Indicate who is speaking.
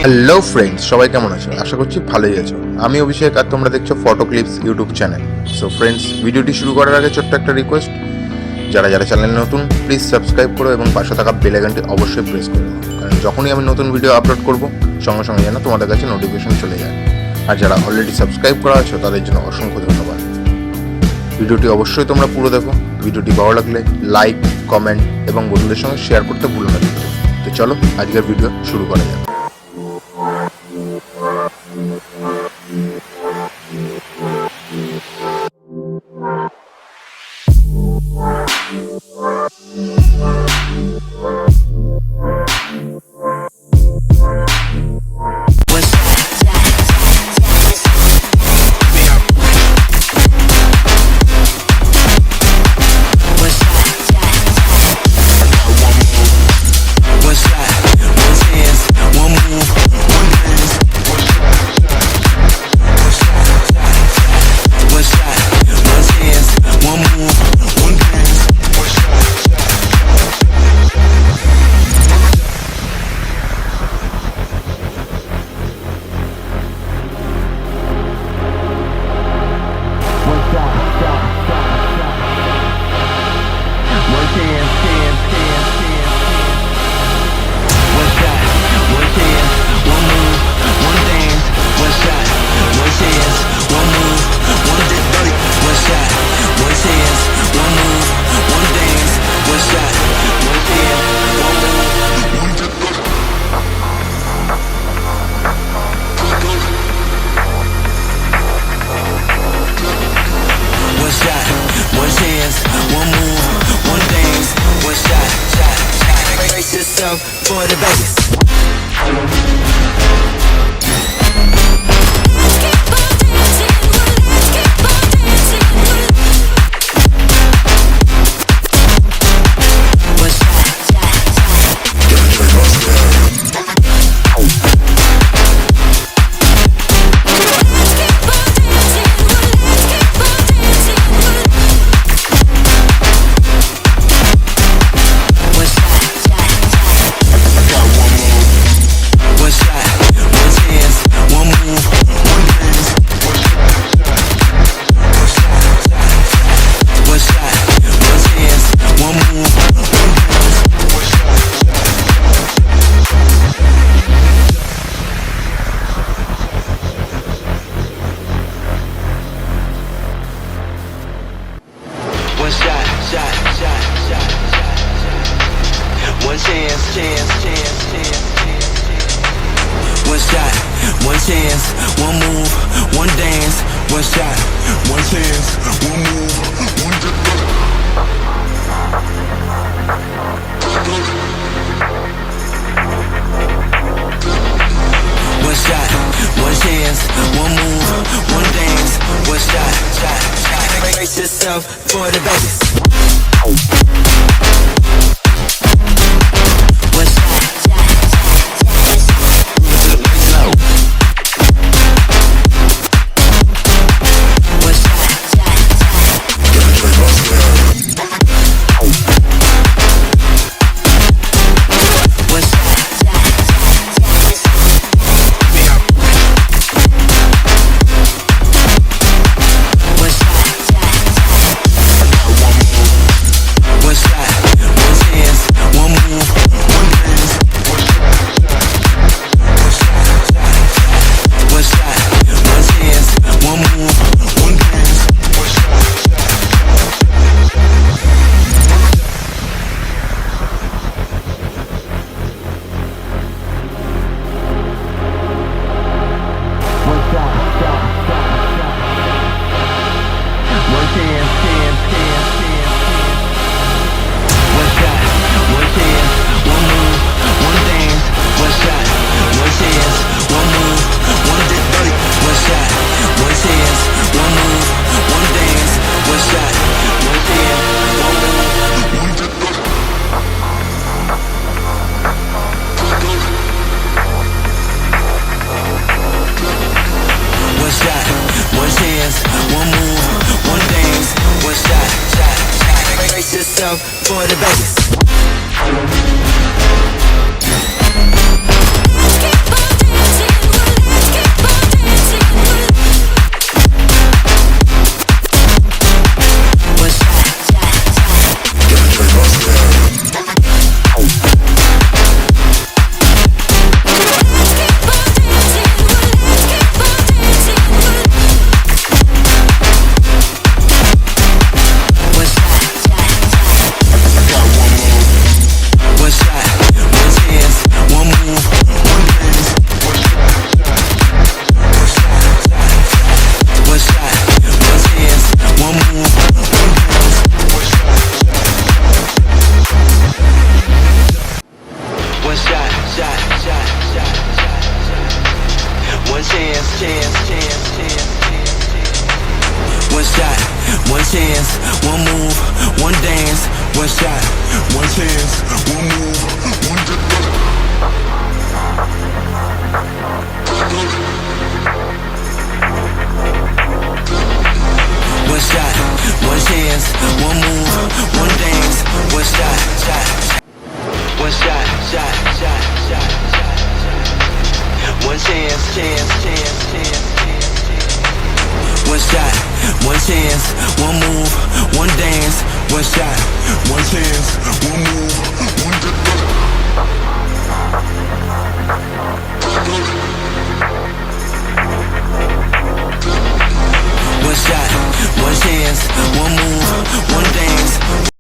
Speaker 1: Hello friends, সবাই কেমন আছো? আশা করছি ভালোই আছো। আমি অভিষেক আর তোমরা দেখছো photo clips YouTube channel. So friends, ভিডিওটি শুরু করার আগে ছোট্ট একটা রিকোয়েস্ট, যারা যারা চ্যানেলে নতুন প্লিজ সাবস্ক্রাইব করো এবং পাশে থাকা বেল আইকনটি অবশ্যই প্রেস করো, কারণ যখনই আমি নতুন ভিডিও আপলোড করব সঙ্গে সঙ্গে যেন তোমাদের কাছে নোটিফিকেশন চলে যায়। আর যারা অলরেডি সাবস্ক্রাইব করা আছো তাদের জন্য অসংখ্য ধন্যবাদ। ভিডিওটি অবশ্যই তোমরা পুরো দেখো। ভিডিওটি ভালো লাগলে লাইক, কমেন্ট এবং বন্ধুদের সঙ্গে শেয়ার করতে ভুলো না। তো চলো আজকের ভিডিও শুরু করা যাক।
Speaker 2: For the bass. One chance, one shot, one chance, one move, one dance, one shot, one chance, one move, one dance. One shot, one chance, one move, one dance, one shot, brace yourself for the bass. one shot, one chance, one move, one dance. One shot, one chance, one move, one dance, one shot, one shot, one chance, one shot, one chance, one move, one dance, one shot, one chance,